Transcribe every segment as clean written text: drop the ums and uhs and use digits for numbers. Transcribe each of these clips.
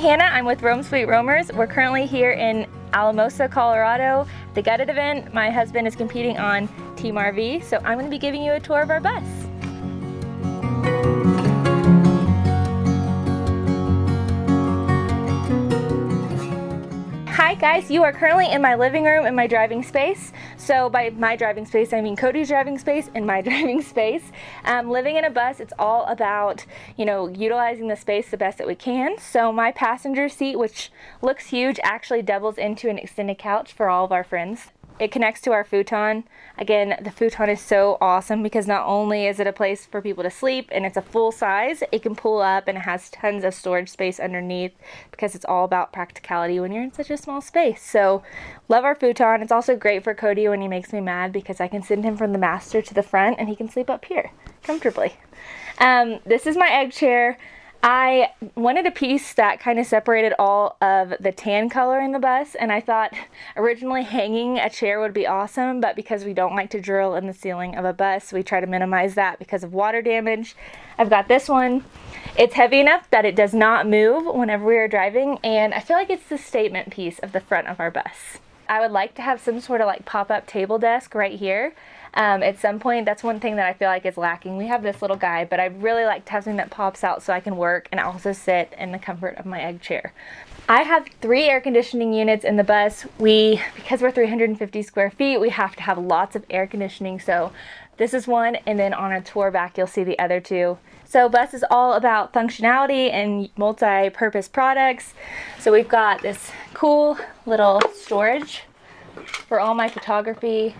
Hannah. I'm with Rome Sweet Roamers. We're currently here in Alamosa, Colorado, the Gutted event. My husband is competing on Team RV, so I'm going to be giving you a tour of our bus. Hi guys, you are currently in my living room in my driving space. So by my driving space, I mean Cody's driving space and my driving space. Living in a bus, it's all about, utilizing the space the best that we can. So my passenger seat, which looks huge, actually doubles into an extended couch for all of our friends. It connects to our futon. Again, the futon is so awesome because not only is it a place for people to sleep and it's a full size, it can pull up and it has tons of storage space underneath because it's all about practicality when you're in such a small space. So love our futon. It's also great for Cody when he makes me mad because I can send him from the master to the front and he can sleep up here comfortably. This is my egg chair. I wanted a piece that kind of separated all of the tan color in the bus, and I thought originally hanging a chair would be awesome, but because we don't like to drill in the ceiling of a bus, we try to minimize that because of water damage. I've got this one. It's heavy enough that it does not move whenever we are driving, and I feel like it's the statement piece of the front of our bus. I would like to have some sort of like pop-up table desk right here. At some point, that's one thing that I feel like is lacking. We have this little guy, but I'd really like to have something that pops out so I can work and also sit in the comfort of my egg chair. I have 3 air conditioning units in the bus. Because we're 350 square feet, we have to have lots of air conditioning. So this is one, and then on a tour back, you'll see the other 2. So bus is all about functionality and multi-purpose products. So we've got this cool little storage for all my photography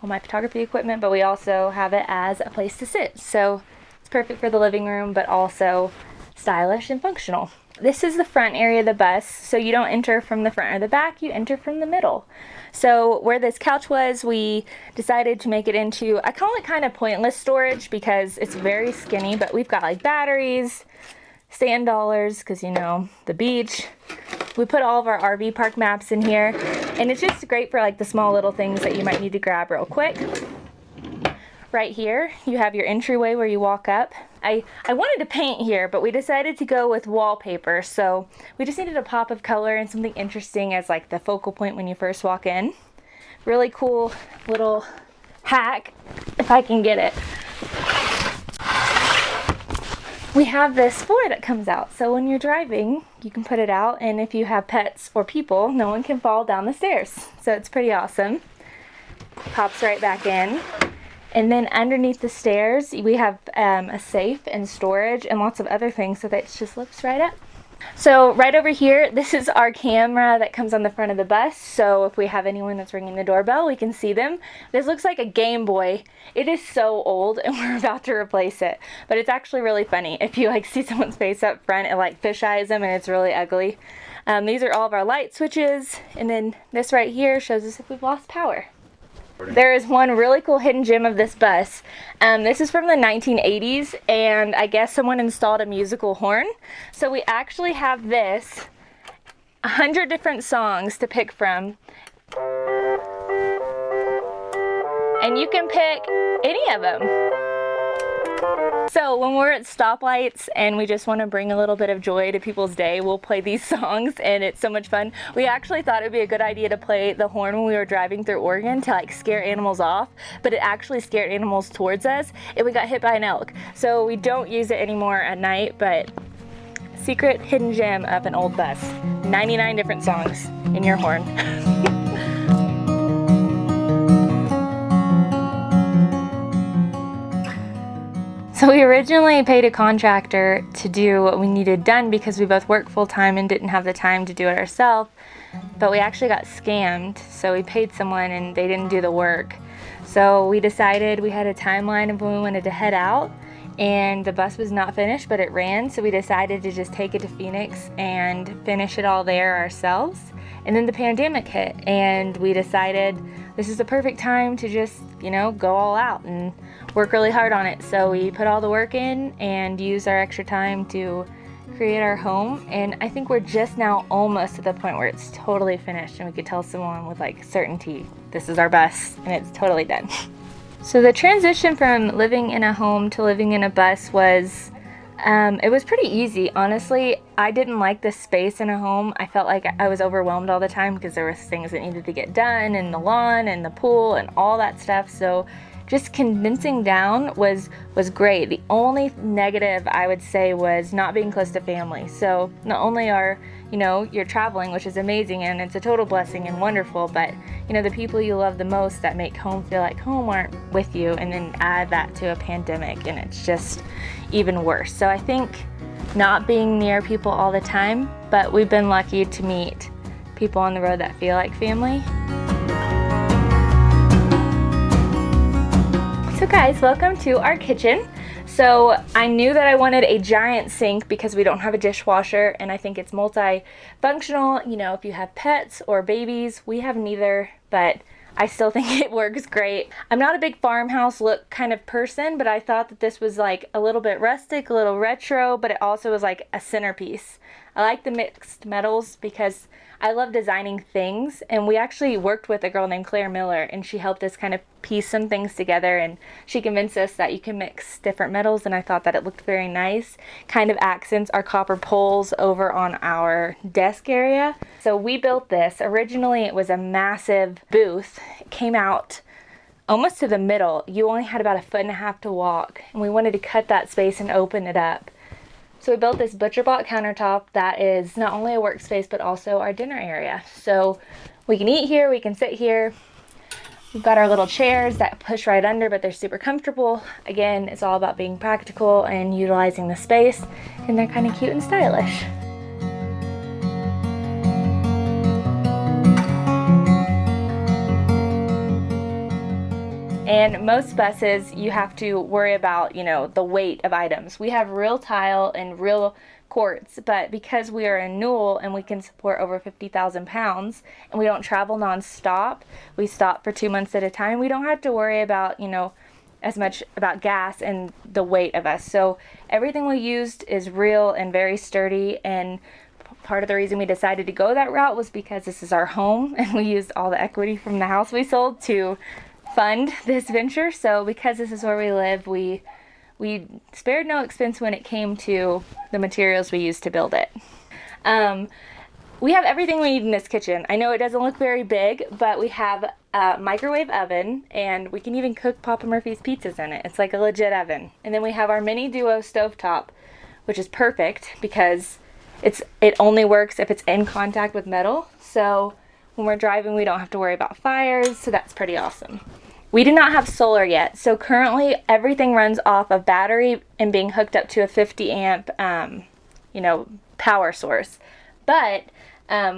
equipment, but we also have it as a place to sit. So it's perfect for the living room, but also stylish and functional. This is the front area of the bus, so you don't enter from the front or the back, you enter from the middle. So where this couch was, we decided to make it into, I call it kind of pointless storage because it's very skinny, but we've got like batteries, sand dollars, because the beach. We put all of our RV park maps in here, and it's just great for like the small little things that you might need to grab real quick. Right here, you have your entryway where you walk up. I wanted to paint here, but we decided to go with wallpaper, so we just needed a pop of color and something interesting as like the focal point when you first walk in. Really cool little hack, if I can get it. We have this floor that comes out, so when you're driving, you can put it out, and if you have pets or people, no one can fall down the stairs. So it's pretty awesome. Pops right back in. And then underneath the stairs, we have a safe and storage and lots of other things, so that it just lifts right up. So right over here, this is our camera that comes on the front of the bus. So if we have anyone that's ringing the doorbell, we can see them. This looks like a Game Boy. It is so old and we're about to replace it. But it's actually really funny. If you see someone's face up front, it fish eyes them and it's really ugly. These are all of our light switches. And then this right here shows us if we've lost power. There is one really cool hidden gem of this bus. This is from the 1980s, and I guess someone installed a musical horn. So we actually have this, 100 different songs to pick from. And you can pick any of them. So when we're at stoplights and we just want to bring a little bit of joy to people's day, we'll play these songs, and it's so much fun. We actually thought it would be a good idea to play the horn when we were driving through Oregon to scare animals off, but it actually scared animals towards us and we got hit by an elk. So we don't use it anymore at night, but secret hidden gem of an old bus. 99 different songs in your horn. So we originally paid a contractor to do what we needed done because we both work full-time and didn't have the time to do it ourselves, but we actually got scammed, so we paid someone and they didn't do the work. So we decided we had a timeline of when we wanted to head out, and the bus was not finished, but it ran, so we decided to just take it to Phoenix and finish it all there ourselves. And then the pandemic hit, and we decided this is the perfect time to just, go all out and work really hard on it. So we put all the work in and used our extra time to create our home. And I think we're just now almost at the point where it's totally finished and we could tell someone with certainty, this is our bus and it's totally done. So the transition from living in a home to living in a bus was It was pretty easy, honestly. I didn't like the space in a home. I felt like I was overwhelmed all the time because there was things that needed to get done, and the lawn and the pool and all that stuff. So just condensing down was great. The only negative I would say was not being close to family. So not only are, you know, you're traveling, which is amazing and it's a total blessing and wonderful, but you know, the people you love the most that make home feel like home aren't with you, and then add that to a pandemic and it's just even worse. So I think not being near people all the time, but we've been lucky to meet people on the road that feel like family. So guys, welcome to our kitchen. So I knew that I wanted a giant sink because we don't have a dishwasher, and I think it's multi-functional. You know, if you have pets or babies, we have neither, but I still think it works great. I'm not a big farmhouse look kind of person, but I thought that this was like a little bit rustic, a little retro, but it also was like a centerpiece. I like the mixed metals because I love designing things, and we actually worked with a girl named Claire Miller, and she helped us kind of piece some things together, and she convinced us that you can mix different metals, and I thought that it looked very nice. Kind of accents our copper poles over on our desk area. So we built this. Originally it was a massive booth. It came out almost to the middle. You only had about 1.5 feet to walk, and we wanted to cut that space and open it up. So we built this butcher-block countertop that is not only a workspace but also our dinner area. So we can eat here, we can sit here. We've got our little chairs that push right under, but they're super comfortable. Again, it's all about being practical and utilizing the space, and they're kind of cute and stylish. And most buses, you have to worry about, you know, the weight of items. We have real tile and real quartz, but because we are a Newell and we can support over 50,000 pounds and we don't travel non-stop, we stop for 2 months at a time, we don't have to worry about, you know, as much about gas and the weight of us. So everything we used is real and very sturdy, and part of the reason we decided to go that route was because this is our home and we used all the equity from the house we sold to fund this venture. So because this is where we live, we spared no expense when it came to the materials we used to build it. We have everything we need in this kitchen. I know it doesn't look very big, but we have a microwave oven, and we can even cook Papa Murphy's pizzas in it. It's like a legit oven. And then we have our mini duo stovetop, which is perfect because it only works if it's in contact with metal. So when we're driving, we don't have to worry about fires, so that's pretty awesome. We do not have solar yet, so currently everything runs off of battery and being hooked up to a 50 amp, power source. But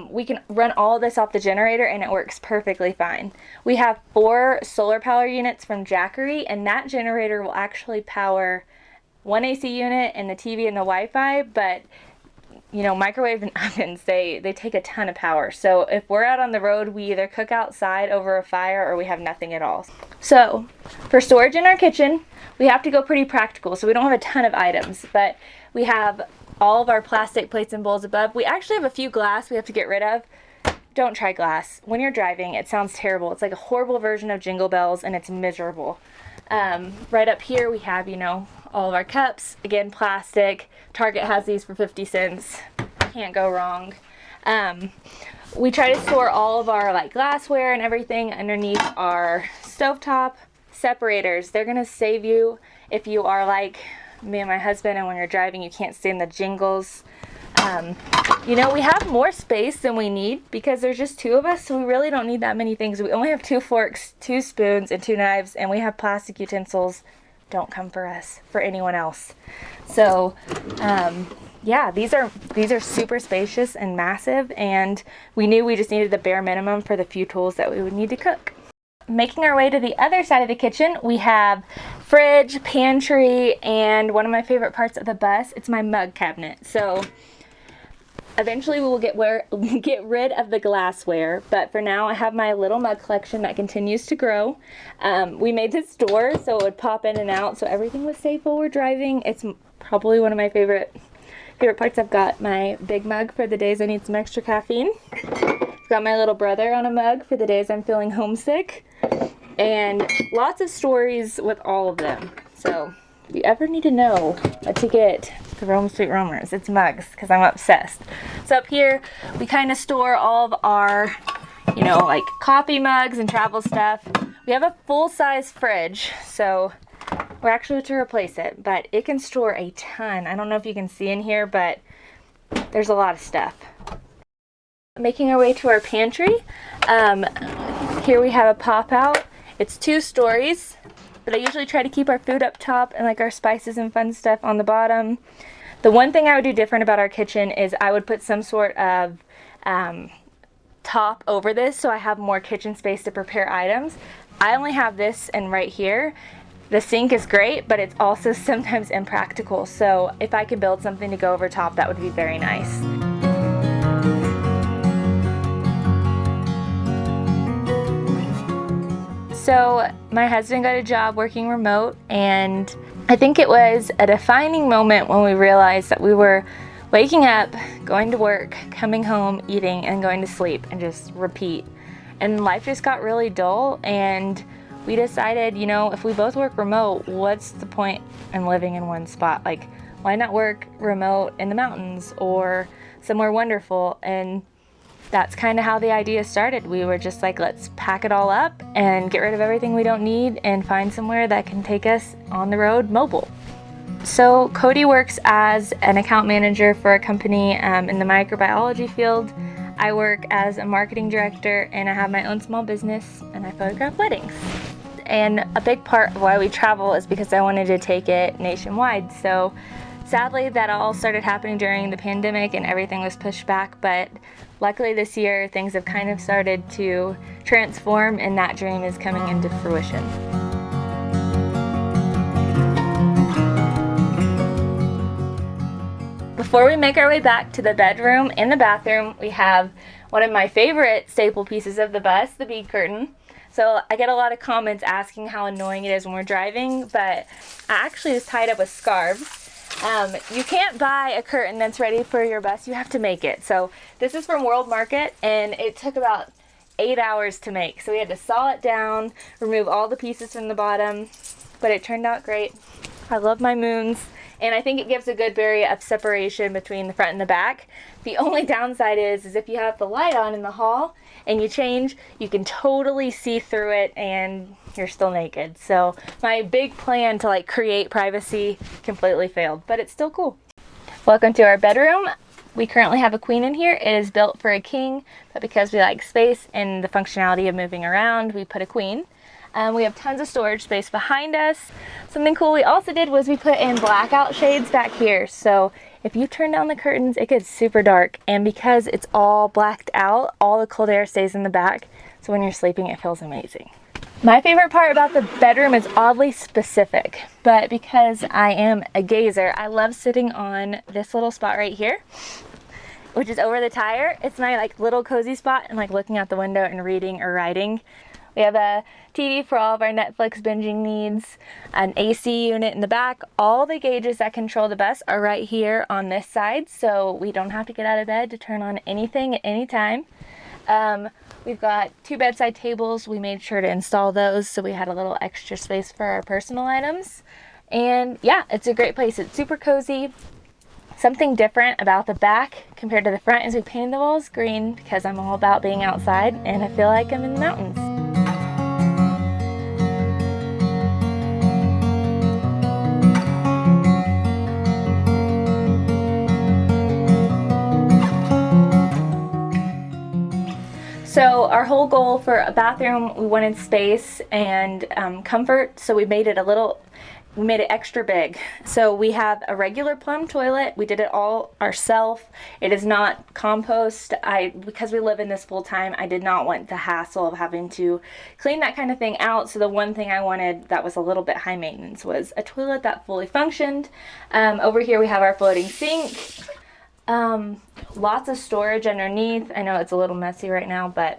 we can run all this off the generator and it works perfectly fine. We have 4 solar power units from Jackery, and that generator will actually power one AC unit and the TV and the Wi-Fi, but you know, microwave and ovens, they take a ton of power. So if we're out on the road, we either cook outside over a fire or we have nothing at all. So for storage in our kitchen, we have to go pretty practical. So we don't have a ton of items, but we have all of our plastic plates and bowls above. We actually have a few glass we have to get rid of. Don't try glass. When you're driving, it sounds terrible. It's like a horrible version of Jingle Bells, and it's miserable. Right up here we have, you know, all of our cups, again plastic. Target has these for 50 cents. Can't go wrong. We try to store all of our like glassware and everything underneath our stovetop. Separators, they're gonna save you if you are like me and my husband, and when you're driving you can't stand the jingles. You know, we have more space than we need because there's just 2 of us, so we really don't need that many things. We only have 2 forks, 2 spoons, and 2 knives, and we have plastic utensils. Don't come for us, for anyone else. So yeah, these are super spacious and massive, and we knew we just needed the bare minimum for the few tools that we would need to cook. Making our way to the other side of the kitchen, we have fridge, pantry, and one of my favorite parts of the bus, it's my mug cabinet. So eventually we will get rid of the glassware, but for now I have my little mug collection that continues to grow. We made this door so it would pop in and out, so everything was safe while we're driving. It's probably one of my favorite parts. I've got my big mug for the days I need some extra caffeine. I've got my little brother on a mug for the days I'm feeling homesick, and lots of stories with all of them. So if you ever need to know what to get the Rome Sweet Romers. It's mugs because I'm obsessed. So up here we kind of store all of our, you know, like coffee mugs and travel stuff. We have a full-size fridge, so we're actually to replace it, but it can store a ton. I don't know if you can see in here, but there's a lot of stuff. Making our way to our pantry. Here we have a pop out. It's 2 stories, but I usually try to keep our food up top and like our spices and fun stuff on the bottom. The one thing I would do different about our kitchen is I would put some sort of top over this so I have more kitchen space to prepare items. I only have this and right here. The sink is great, but it's also sometimes impractical. So if I could build something to go over top, that would be very nice. So my husband got a job working remote, and I think it was a defining moment when we realized that we were waking up, going to work, coming home, eating, and going to sleep, and just repeat. And life just got really dull, and we decided, you know, if we both work remote, what's the point in living in one spot? Like, why not work remote in the mountains or somewhere wonderful? And that's kind of how the idea started. We were just like, let's pack it all up and get rid of everything we don't need and find somewhere that can take us on the road mobile. So Cody works as an account manager for a company in the microbiology field. I work as a marketing director, and I have my own small business, and I photograph weddings. And a big part of why we travel is because I wanted to take it nationwide. So sadly, that all started happening during the pandemic and everything was pushed back, but luckily this year things have kind of started to transform, and that dream is coming into fruition. Before we make our way back to the bedroom and the bathroom, we have one of my favorite staple pieces of the bus, the bead curtain. So I get a lot of comments asking how annoying it is when we're driving, but I actually just tied up with scarves. You can't buy a curtain that's ready for your bus, you have to make it. So this is from World Market, and it took about 8 hours to make. So we had to saw it down, remove all the pieces from the bottom, but it turned out great. I love my moons, and I think it gives a good barrier of separation between the front and the back. The only downside is if you have the light on in the hall and you change, you can totally see through it and you're still naked. So my big plan to like create privacy completely failed, but it's still cool. Welcome to our bedroom. We currently have a queen in here. It is built for a king, but because we like space and the functionality of moving around, we put a queen. We have tons of storage space behind us. Something cool we also did was we put in blackout shades back here. So if you turn down the curtains, it gets super dark. And because it's all blacked out, all the cold air stays in the back. So when you're sleeping, it feels amazing. My favorite part about the bedroom is oddly specific, but because I am a gazer, I love sitting on this little spot right here, which is over the tire. It's my like little cozy spot and like looking out the window and reading or writing. We have a TV for all of our Netflix binging needs, an AC unit in the back. All the gauges that control the bus are right here on this side, so we don't have to get out of bed to turn on anything at any time. We've got 2 bedside tables. We made sure to install those so we had a little extra space for our personal items. And yeah, it's a great place. It's super cozy. Something different about the back compared to the front is we painted the walls green because I'm all about being outside and I feel like I'm in the mountains. So our whole goal for a bathroom, we wanted space and comfort, so we made it extra big. So we have a regular plumb toilet. We did it all ourselves. It is not compost. Because we live in this full time, I did not want the hassle of having to clean that kind of thing out. So the one thing I wanted that was a little bit high maintenance was a toilet that fully functioned. Over here we have our floating sink. Lots of storage underneath. I know it's a little messy right now, but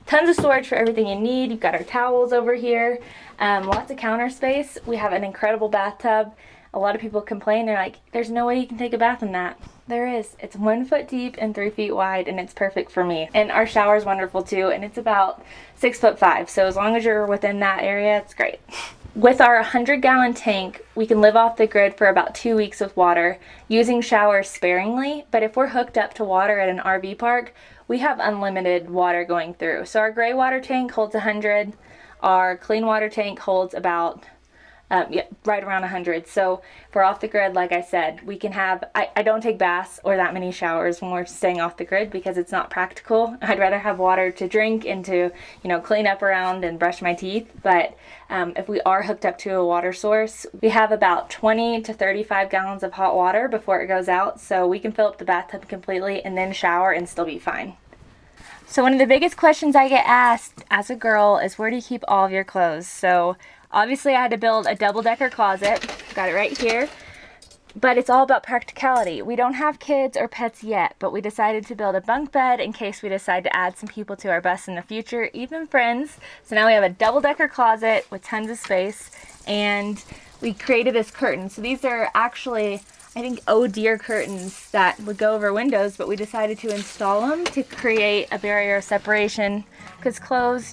tons of storage for everything you need. You've got our towels over here. Lots of counter space. We have an incredible bathtub. A lot of people complain. They're like, there's no way you can take a bath in that. There is. It's 1 foot deep and 3 feet wide, and it's perfect for me. And our shower is wonderful too, and it's about 6'5". So as long as you're within that area, it's great. With our 100-gallon tank, we can live off the grid for about 2 weeks with water, using showers sparingly, but if we're hooked up to water at an RV park, we have unlimited water going through. So our gray water tank holds 100, our clean water tank holds about right around 100. So if we're off the grid, like I said, we can have, I don't take baths or that many showers when we're staying off the grid because it's not practical. I'd rather have water to drink and to, clean up around and brush my teeth. But if we are hooked up to a water source, we have about 20 to 35 gallons of hot water before it goes out. So we can fill up the bathtub completely and then shower and still be fine. So one of the biggest questions I get asked as a girl is, where do you keep all of your clothes? So obviously I had to build a double-decker closet. Got it right here. But it's all about practicality. We don't have kids or pets yet, but we decided to build a bunk bed in case we decide to add some people to our bus in the future, even friends. So now we have a double-decker closet with tons of space, and we created this curtain. So these are actually, I think, oh dear curtains that would go over windows, but we decided to install them to create a barrier of separation because clothes,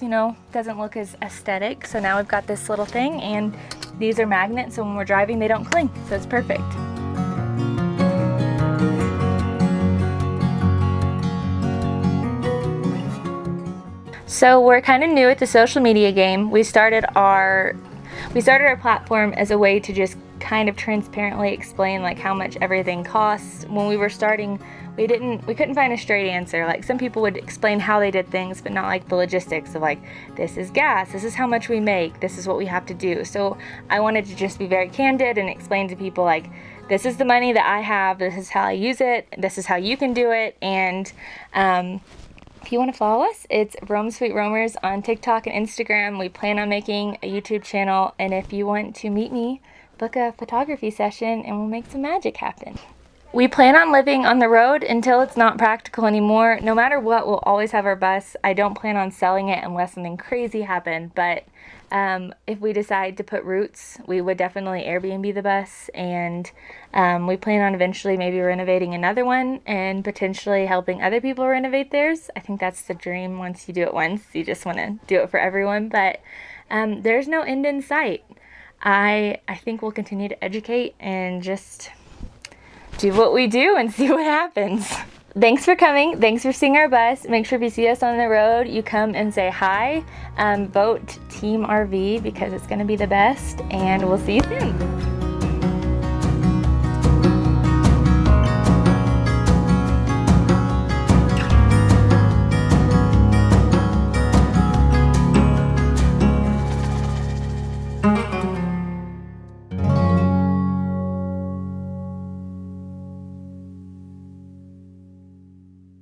doesn't look as aesthetic. So now we've got this little thing, and these are magnets, so when we're driving, they don't cling. So it's perfect. So we're kind of new at the social media game. We started our platform as a way to just kind of transparently explain like how much everything costs. When we were starting, we couldn't find a straight answer. Like, some people would explain how they did things, but not like the logistics of like, this is gas, this is how much we make, this is what we have to do. So I wanted to just be very candid and explain to people like, this is the money that I have, this is how I use it, this is how you can do it. And if you want to follow us, it's Rome Sweet Roamers on TikTok and Instagram. We plan on making a YouTube channel, and if you want to meet me, book a photography session and we'll make some magic happen. We plan on living on the road until it's not practical anymore. No matter what, we'll always have our bus. I don't plan on selling it unless something crazy happened, but if we decide to put roots, we would definitely Airbnb the bus, and we plan on eventually maybe renovating another one and potentially helping other people renovate theirs. I think that's the dream. Once you do it once, you just want to do it for everyone, but there's no end in sight. I think we'll continue to educate and just do what we do and see what happens. Thanks for coming. Thanks for seeing our bus. Make sure if you see us on the road, you come and say hi. Vote Team RV because it's going to be the best, and we'll see you soon.